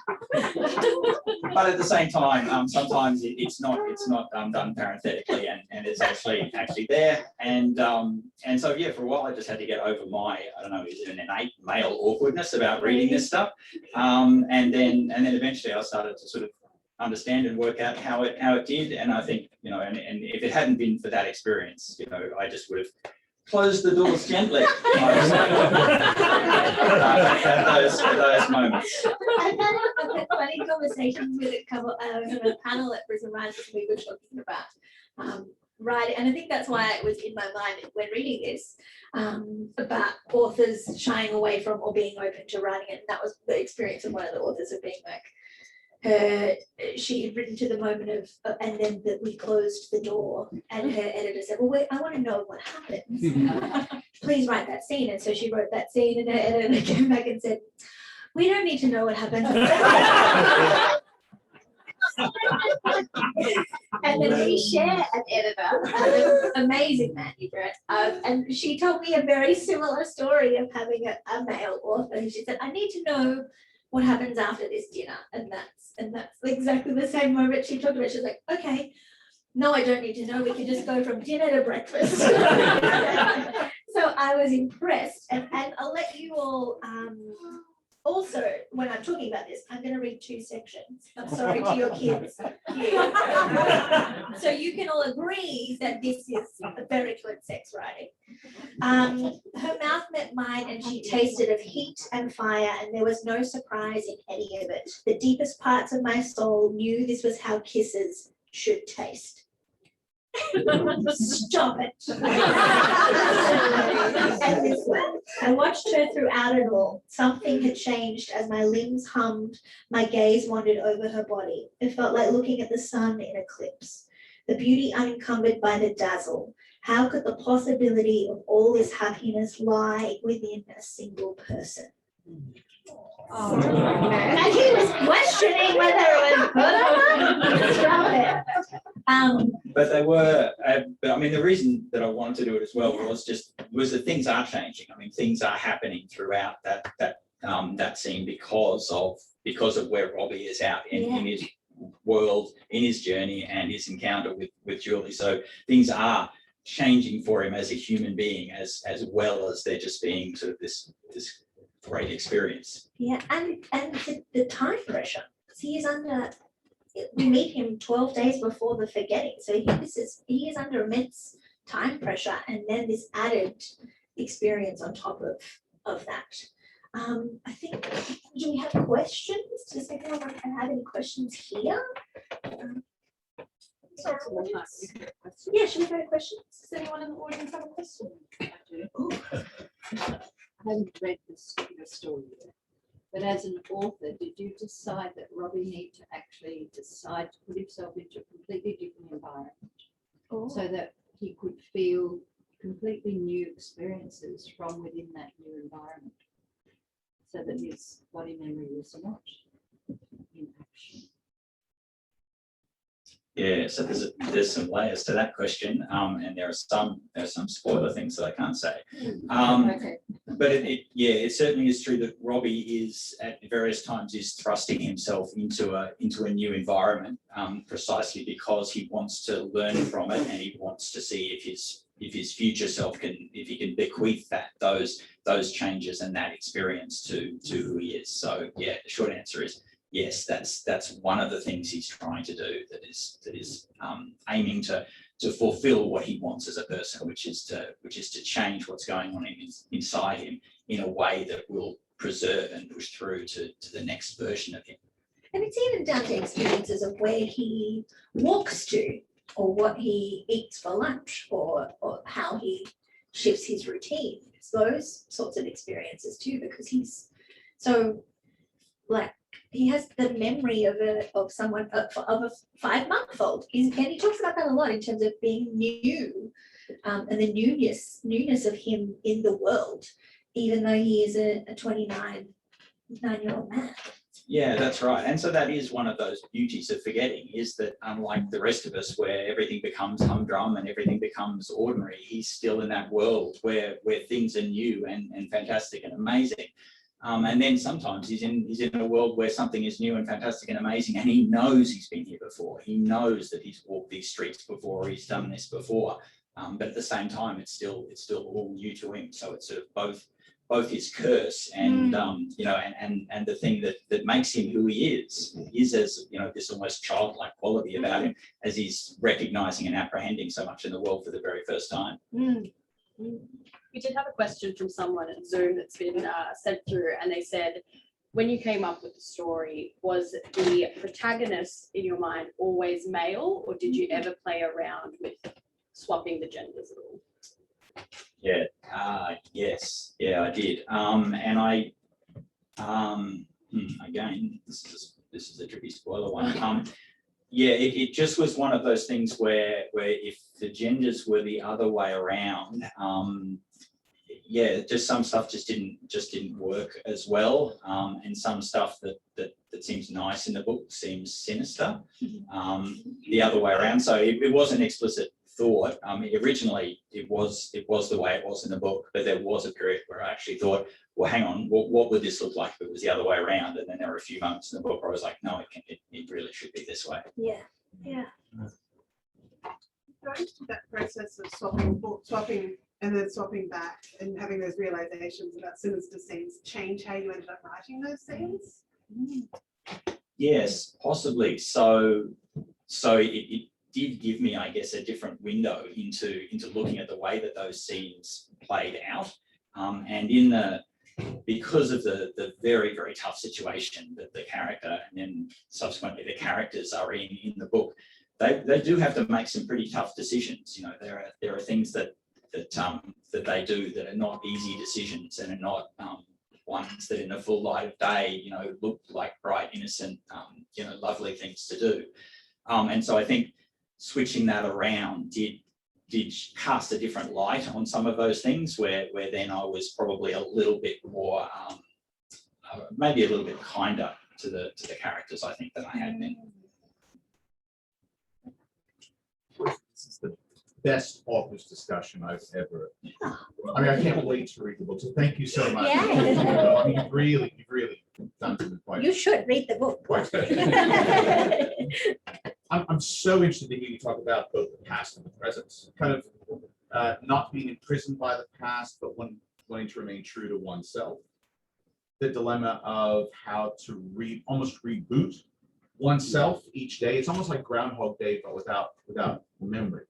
But at the same time, sometimes it's not done parenthetically, and it's actually there. And so for a while I just had to get over my, I don't know, is it an innate male awkwardness about reading this stuff, and then eventually I started to sort of understand and work out how it did. And I think, and if it hadn't been for that experience, I just would have closed the doors gently at those moments. I've had funny conversations with a couple. I was on a panel at Prison Rise and we were talking about writing, and I think that's why it was in my mind when reading this, about authors shying away from or being open to writing it. And that was the experience of one of the authors of being like, she had written to the moment of, and then that we closed the door, and her editor said, well, wait, I want to know what happens. Please write that scene. And so she wrote that scene, and her editor came back and said, we don't need to know what happens. And then we share an editor, an amazing manuscript, and she told me a very similar story of having a male author. She said, I need to know what happens after this dinner, and that's exactly the same moment she talked about. She's like, okay, no, I don't need to know. We can just go from dinner to breakfast. So I was impressed, and I'll let you all. Also, when I'm talking about this, I'm going to read 2 sections. I'm sorry to your kids. So you can all agree that this is a very good sex writing. Her mouth met mine, and she tasted of heat and fire, and there was no surprise in any of it. The deepest parts of my soul knew this was how kisses should taste. Stop it. And this one, I watched her throughout it all. Something had changed as my limbs hummed, my gaze wandered over her body. It felt like looking at the sun in eclipse, the beauty unencumbered by the dazzle. How could the possibility of all this happiness lie within a single person? Oh. And he was questioning whether it was good or not. Stop it. But they were, but I mean, the reason that I wanted to do it as well was that things are changing. I mean, things are happening throughout that scene because of where Robbie is out in his world, in his journey, and his encounter with Julie. So things are changing for him as a human being, as well as there just being sort of this great experience. Yeah, and the time pressure. He is under. We meet him 12 days before the forgetting, so he is under immense time pressure, and then this added experience on top of that. I think, do we have questions? Does anyone have any questions here? Yeah, should we go to questions? Does anyone in the audience have a question? I do. I haven't read this story yet. But as an author, did you decide that Robbie needed to actually decide to put himself into a completely different environment so that he could feel completely new experiences from within that new environment, so that his body memory was not in action? Yeah, so there's some layers to that question, and there are some spoiler things that I can't say. Okay. But it certainly is true that Robbie is at various times thrusting himself into a new environment, precisely because he wants to learn from it, and he wants to see if his future self can bequeath those changes and that experience to who he is. So yeah, the short answer is yes, that's one of the things he's trying to do, that is aiming to fulfill what he wants as a person, which is to change what's going on inside him in a way that will preserve and push through to the next version of him. And it's even down to experiences of where he walks to, or what he eats for lunch, or how he shifts his routine. It's those sorts of experiences too, because he's so like he has the memory of a 5-month-old. And he talks about that a lot in terms of being new, and the newness of him in the world, even though he is a 29-year-old man. Yeah, that's right. And so that is one of those beauties of forgetting, is that unlike the rest of us, where everything becomes humdrum and everything becomes ordinary, he's still in that world where things are new and fantastic and amazing. And then sometimes he's in a world where something is new and fantastic and amazing, and he knows he's been here before. He knows that he's walked these streets before, he's done this before. But at the same time, it's still all new to him. So it's sort of both his curse and and the thing that makes him who he is as this almost childlike quality about him, as he's recognizing and apprehending so much in the world for the very first time. We did have a question from someone at Zoom that's been sent through, and they said, when you came up with the story, was the protagonist in your mind always male, or did you ever play around with swapping the genders at all? Yes, I did. And I, again, this is a tricky spoiler one. It just was one of those things where if the genders were the other way around, just some stuff just didn't work as well, and some stuff that seems nice in the book seems sinister, the other way around. So it was an explicit thought. Originally it was the way it was in the book, but there was a period where I actually thought, well, hang on, what would this look like if it was the other way around? And then there were a few moments in the book where I was like, no, it really should be this way. Yeah. Going through that process of swapping and then swapping back and having those realizations about sinister scenes change how you ended up writing those scenes? Yes, possibly. So it did give me, I guess, a different window into looking at the way that those scenes played out, and because of the very, very tough situation that the character and then subsequently the characters are in the book, they do have to make some pretty tough decisions. There are things that they do that are not easy decisions, and are not ones that in the full light of day, look like bright, innocent, lovely things to do. And so I think switching that around did cast a different light on some of those things, where then I was probably a little bit more, maybe a little bit kinder to the characters, I think, than I had been. This is the best authors discussion I've ever. I mean, I can't wait to read the book. So thank you so much. Yeah. I mean, you've really done something quite. You should read the book. Quite special. I'm so interested to hear you talk about both the past and the present, kind of not being imprisoned by the past, but wanting to remain true to oneself. The dilemma of how to almost reboot oneself each day. It's almost like Groundhog Day, but without memory.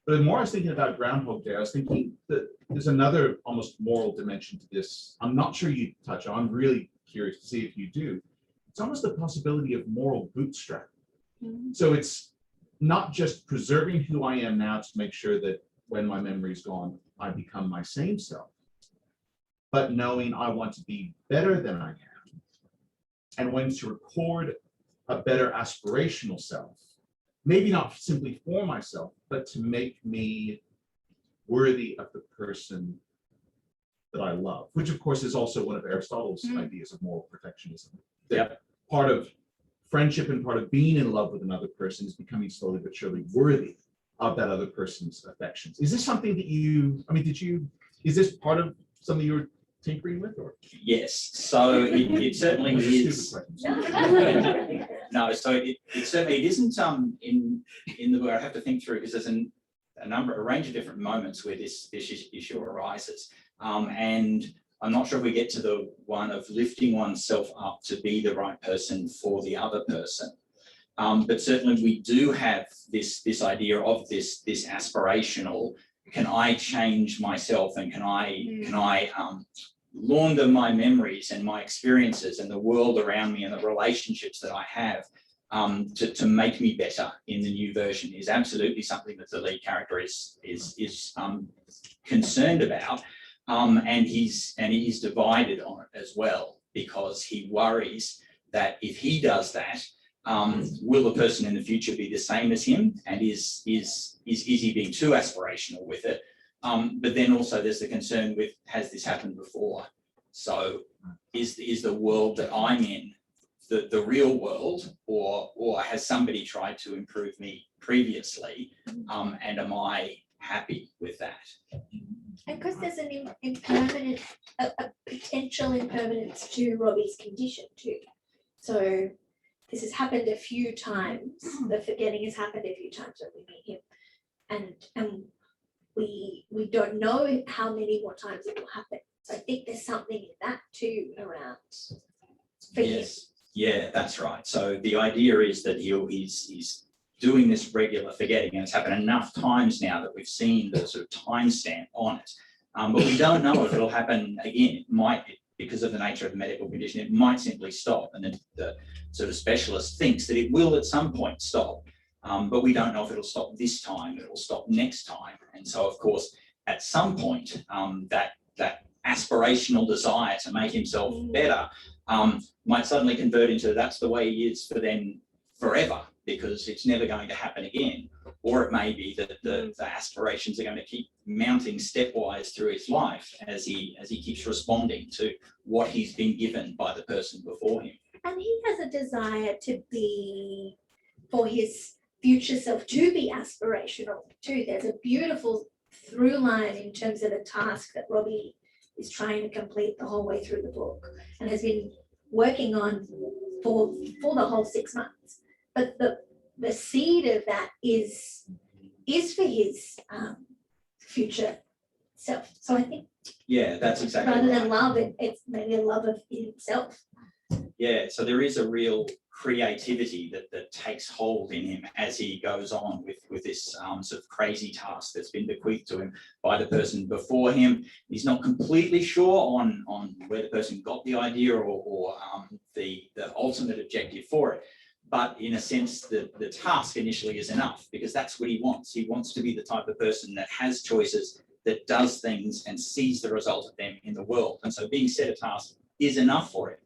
But the more I was thinking about Groundhog Day, I was thinking that there's another almost moral dimension to this. I'm not sure you touch on. I'm really curious to see if you do. It's almost the possibility of moral bootstrap. So it's not just preserving who I am now to make sure that when my memory's gone, I become my same self, but knowing I want to be better than I am, and when to record a better aspirational self, maybe not simply for myself, but to make me worthy of the person that I love, which of course is also one of Aristotle's ideas of moral protectionism. That part of friendship and part of being in love with another person is becoming slowly but surely worthy of that other person's affections. Is this something that is this part of something you were tinkering with, or? Yes, so it certainly is. No, so it certainly isn't in the book. I have to think through, because there's a range of different moments where this issue arises, and I'm not sure if we get to the one of lifting oneself up to be the right person for the other person. But certainly we do have this idea of this aspirational. Can I change myself, and can I launder my memories and my experiences and the world around me and the relationships that I have to make me better in the new version is absolutely something that the lead character is concerned about, and he's divided on it as well, because he worries that if he does that, will the person in the future be the same as him, and is he being too aspirational with it? But then also there's the concern with, has this happened before? So is the world that I'm in the real world, or has somebody tried to improve me previously, and am I happy with that? And because there's an impermanent, a potential impermanence to Robbie's condition too. So this has happened a few times. The forgetting has happened a few times when we meet him, and we don't know how many more times it will happen. So I think there's something in that too around for him. Yeah, that's right. So the idea is that he's doing this regular forgetting, and it's happened enough times now that we've seen the sort of timestamp on it. But we don't know if it'll happen again. It might, because of the nature of the medical condition, it might simply stop. And then the sort of specialist thinks that it will at some point stop. But we don't know if it'll stop this time, it will stop next time. And so, of course, at some point, that aspirational desire to make himself better might suddenly convert into that's the way he is for them forever, because it's never going to happen again. Or it may be that the aspirations are going to keep mounting stepwise through his life as he keeps responding to what he's been given by the person before him. And he has a desire to be, for his future self to be aspirational too. There's a beautiful through line in terms of the task that Robbie is trying to complete the whole way through the book and has been working on for the whole 6 months. But the seed of that is for his future self. So I think, yeah, that's exactly rather right. than love, it's maybe a love of himself. Yeah, so there is a real creativity that takes hold in him as he goes on with this sort of crazy task that's been bequeathed to him by the person before him. He's not completely sure on where the person got the idea or the ultimate objective for it. But in a sense, the task initially is enough, because that's what he wants. He wants to be the type of person that has choices, that does things and sees the result of them in the world. And so being set a task is enough for him.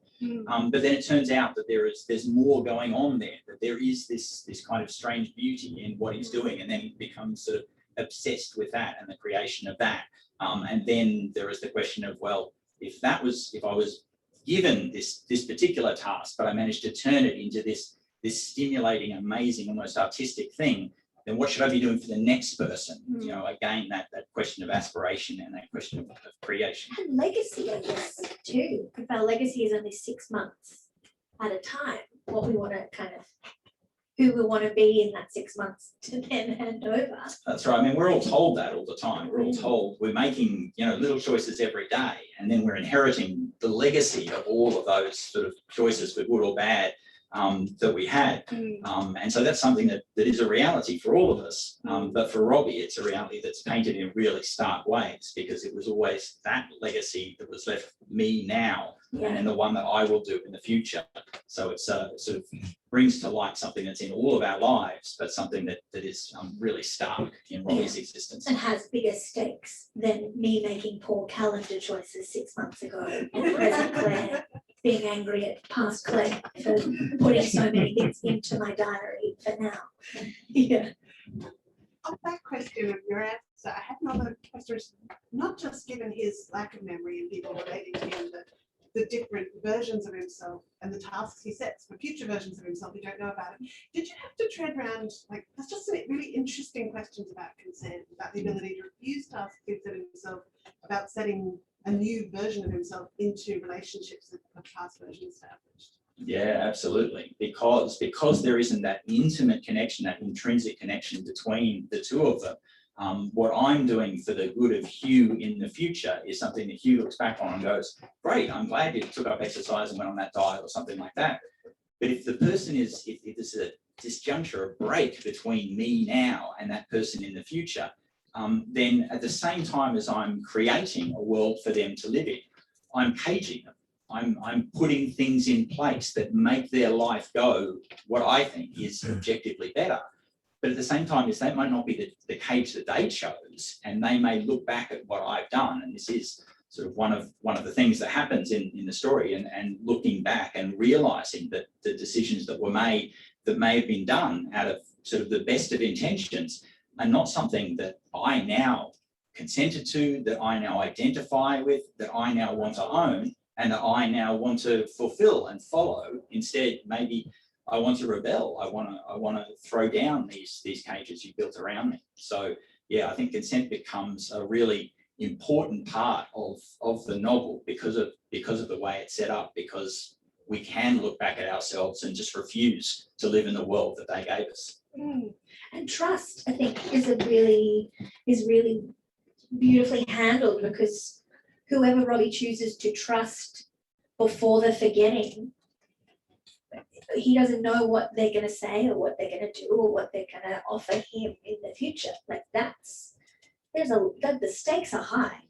But then it turns out that there's more going on there, that there is this kind of strange beauty in what he's doing, and then he becomes sort of obsessed with that and the creation of that. And then there is the question of, well, if I was given this particular task, but I managed to turn it into this stimulating, amazing, almost artistic thing, then what should I be doing for the next person? You know, again, that question of aspiration and that question of creation. And legacy, I guess, too. If our legacy is only 6 months at a time, what we want to who we want to be in that 6 months to then hand over. That's right. I mean, we're all told that all the time. We're all told we're making, little choices every day, and then we're inheriting the legacy of all of those sort of choices, for good or bad, that we had. And so that's something that is a reality for all of us. But for Robbie, it's a reality that's painted in really stark ways, because it was always that legacy that was left me now, and then the one that I will do in the future. So it's sort of brings to light something that's in all of our lives, but something that is really stark in Robbie's existence. And has bigger stakes than me making poor calendar choices 6 months ago and present Claire being angry at past Claire for putting so many things into my diary for now. Yeah. On that question of your answer, I had another question, not just given his lack of memory and people relating to him, but the different versions of himself and the tasks he sets for future versions of himself who don't know about it. Did you have to tread around, like, there's just some really interesting questions about consent, about the ability to refuse tasks he'd set himself, about setting a new version of himself into relationships that a past version established. Yeah, absolutely. Because there isn't that intimate connection, that intrinsic connection between the two of them. What I'm doing for the good of Hugh in the future is something that Hugh looks back on and goes, great, I'm glad you took up exercise and went on that diet or something like that. But if the person if there's a disjuncture, a break between me now and that person in the future, then at the same time as I'm creating a world for them to live in, I'm caging them. I'm putting things in place that make their life go what I think is objectively better. But at the same time, that might not be the cage that they chose, and they may look back at what I've done. And this is sort of one of the things that happens in the story, and looking back and realizing that the decisions that were made that may have been done out of sort of the best of intentions are not something that I now consented to, that I now identify with, that I now want to own, and that I now want to fulfill and follow. Instead, maybe I want to rebel. I want to throw down these cages you built around me. So yeah, I think consent becomes a really important part of the novel because of the way it's set up, because we can look back at ourselves and just refuse to live in the world that they gave us. And trust, I think, is really beautifully handled, because whoever Robbie chooses to trust before the forgetting, he doesn't know what they're going to say or what they're going to do or what they're going to offer him in the future. Like the stakes are high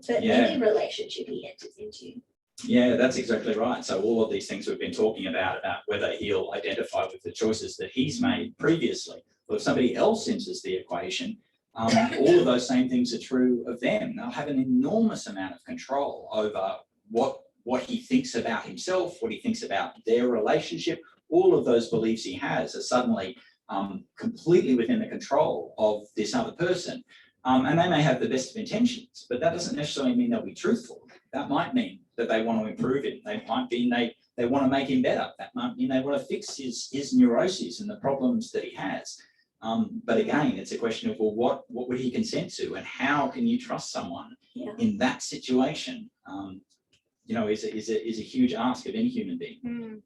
for any relationship he enters into. Yeah, that's exactly right. So all of these things we've been talking about whether he'll identify with the choices that he's made previously, or if somebody else enters the equation, all of those same things are true of them. They'll have an enormous amount of control over what he thinks about himself, what he thinks about their relationship. All of those beliefs he has are suddenly completely within the control of this other person. And they may have the best of intentions, but that doesn't necessarily mean they'll be truthful. That might mean that they want to improve him. They might mean they want to make him better. That might mean they want to fix his neuroses and the problems that he has. But again, it's a question of, well, what would he consent to, and how can you trust someone in that situation? Is a huge ask of any human being.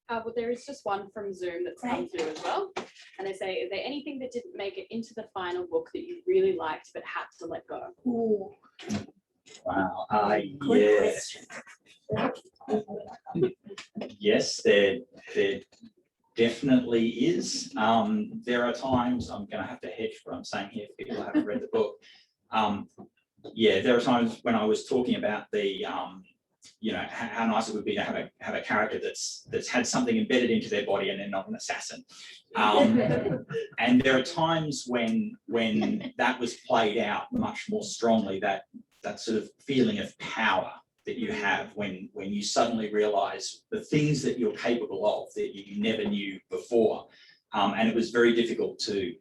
Well, there is just one from Zoom that's come through as well. And they say, is there anything that didn't make it into the final book that you really liked but had to let go? Ooh. Wow. Good question. Yes, there definitely is. There are times, I'm going to have to hedge what I'm saying here for people who haven't read the book. There are times when I was talking about the how nice it would be to have a character that's had something embedded into their body and they're not an assassin. And there are times when that was played out much more strongly, that sort of feeling of power that you have when you suddenly realize the things that you're capable of that you never knew before. And it was very difficult to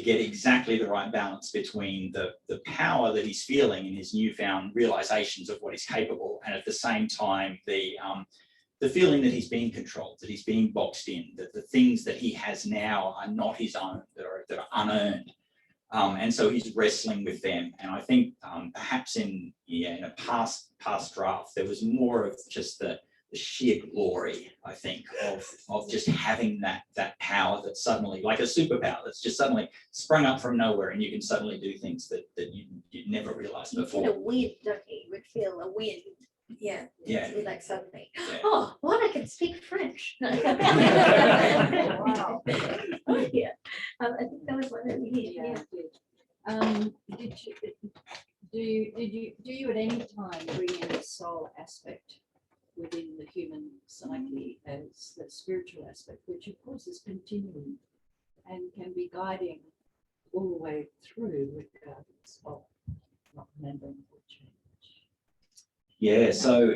get exactly the right balance between the power that he's feeling in his newfound realizations of what he's capable, and at the same time the feeling that he's being controlled, that he's being boxed in, that the things that he has now are not his own, that are unearned. And so he's wrestling with them. And I think perhaps in a past draft, there was more of just the sheer glory, I think, of just having that power that suddenly, like a superpower that's just suddenly sprung up from nowhere, and you can suddenly do things that you'd never realized before. You feel a wind, don't you? You would feel a wind. Yeah. Like suddenly, Yeah. oh, what? I can speak French. Wow. Oh, yeah. I think that was one that we did. Do you at any time bring in the soul aspect within the human psyche as the spiritual aspect, which of course is continuing and can be guiding all the way through, regardless of not remembering or change? Yeah, so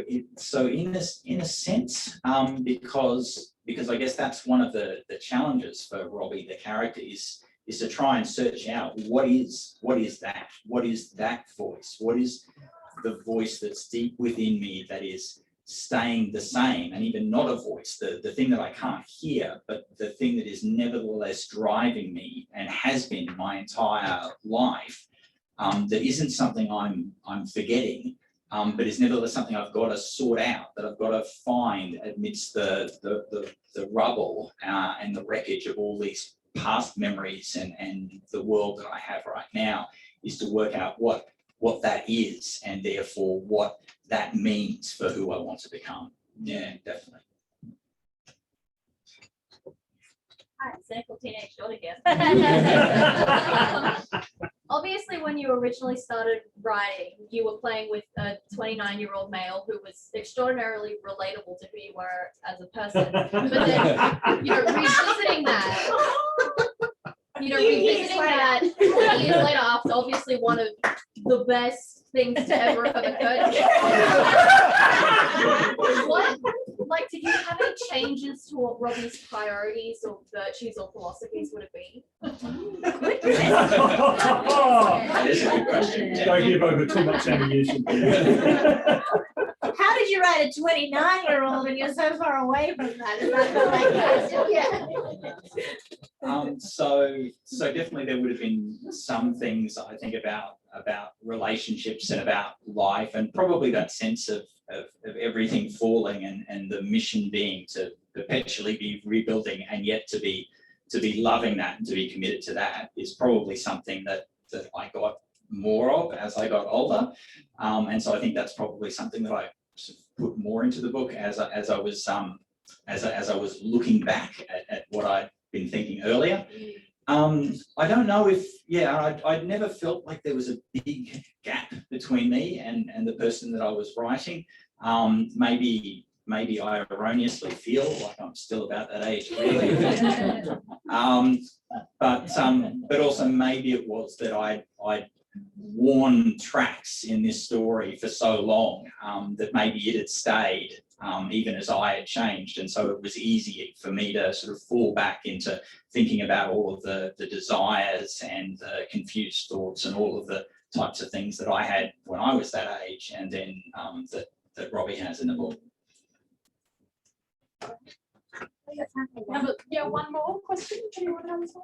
in a sense, because I guess that's one of the challenges for Robbie, the character, is to try and search out what is that voice, what is the voice that's deep within me that is staying the same, and even not a voice, the thing that I can't hear, but the thing that is nevertheless driving me and has been my entire life, that isn't something I'm forgetting, but is nevertheless something I've got to sort out, that I've got to find amidst the rubble and the wreckage of all these past memories and the world that I have right now, is to work out what that is, and therefore what that means for who I want to become. Yeah, definitely. Hi, cynical teenage daughter here. obviously when you originally started writing, you were playing with a 29-year-old male who was extraordinarily relatable to who you were as a person. But then, revisiting that, revisiting that 20 years later after obviously one of the best things to ever have occurred. What, did you have any changes to what Robbie's priorities or virtues or philosophies would have been? That is a good question. Don't give over too much ammunition. How did you write a 29-year-old when you're so far away from that? Is that the right question? Yeah. So definitely there would have been some things I think about relationships and about life, and probably that sense of everything falling and the mission being to perpetually be rebuilding, and yet to be loving that and to be committed to that is probably something that I got more of as I got older, and so I think that's probably something that I sort of put more into the book as I was looking back at what I'd been thinking earlier. I don't know if, I'd never felt like there was a big gap between me and the person that I was writing. Maybe I erroneously feel like I'm still about that age, really. But also maybe it was that I'd worn tracks in this story for so long that maybe it had stayed even as I had changed, and so it was easy for me to sort of fall back into thinking about all of the desires and the confused thoughts and all of the types of things that I had when I was that age, and then that Robbie has in the book. One more question. Do you want to answer?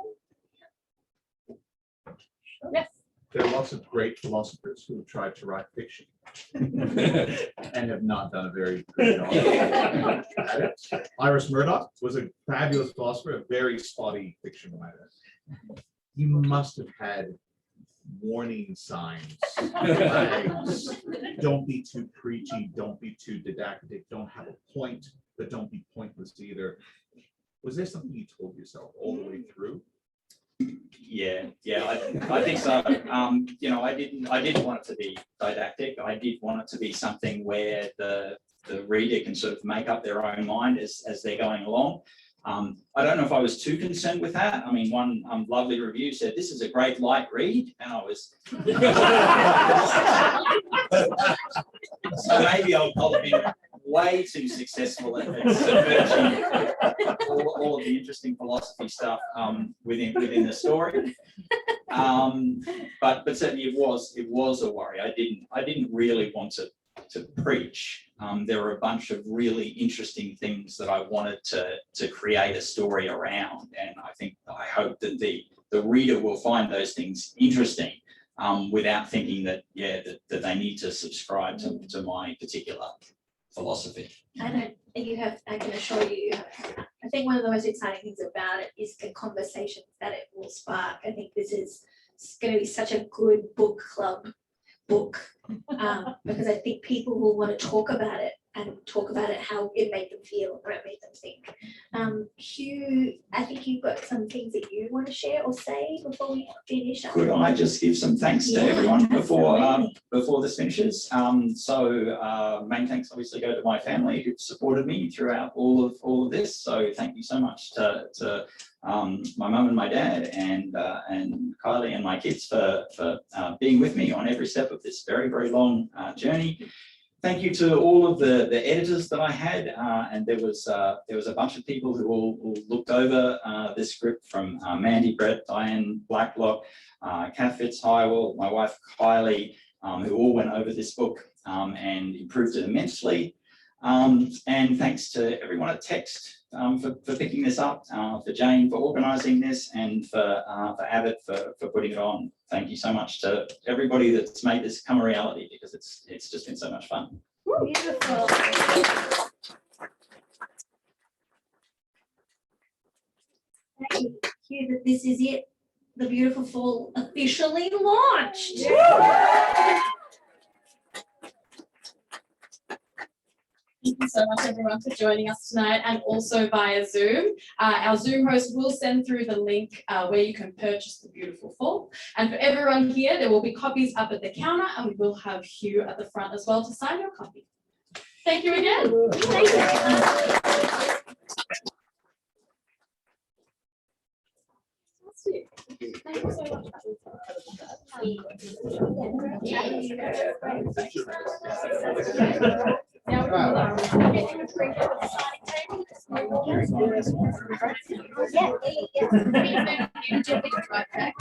Yes. There are lots of great philosophers who have tried to write fiction and have not done a very good job at it. Iris Murdoch was a fabulous philosopher, a very spotty fiction writer. You must have had warning signs, flags. Don't be too preachy, don't be too didactic, don't have a point, but don't be pointless either. Was there something you told yourself all the way through? Yeah, I think so. I didn't want it to be didactic. I did want it to be something where the reader can sort of make up their own mind as they're going along. I don't know if I was too concerned with that. I mean, one lovely review said, "This is a great light read," and I was. So maybe I'll have been way too successful at subverting all of the interesting philosophy stuff within the story. But certainly it was a worry. I didn't really want to preach. There were a bunch of really interesting things that I wanted to create a story around, and I hope that the reader will find those things interesting without thinking that they need to subscribe to my particular philosophy. I can assure you, I think one of the most exciting things about it is the conversations that it will spark. I think this is going to be such a good book club book because I think people will want to talk about it and talk about it, how it made them feel or it made them think. Hugh, I think you've got some things that you want to share or say before we finish up. Could I just give some thanks to everyone before this finishes? Main thanks obviously go to my family who've supported me throughout all of this. So thank you so much to my mum and my dad and Kylie and my kids for being with me on every step of this very, very long journey. Thank you to all of the editors that I had, and there was a bunch of people who all looked over this script, from Mandy Brett, Diane Blacklock, Kath Fitz-Hywell, my wife Kylie, who all went over this book and improved it immensely. And thanks to everyone at Text for picking this up, for Jane for organising this, and for Abbott for putting it on. Thank you so much to everybody that's made this come a reality, because it's just been so much fun. Beautiful. Thank you that this is it. The Beautiful Fall officially launched. Thank you so much, everyone, for joining us tonight and also via Zoom. Our Zoom host will send through the link where you can purchase the beautiful fall. And for everyone here, there will be copies up at the counter, and we will have Hugh at the front as well to sign your copy. Thank you again. Thank you. Thank you so much. Now we can get you a drink at the signing table. Yeah. Right back.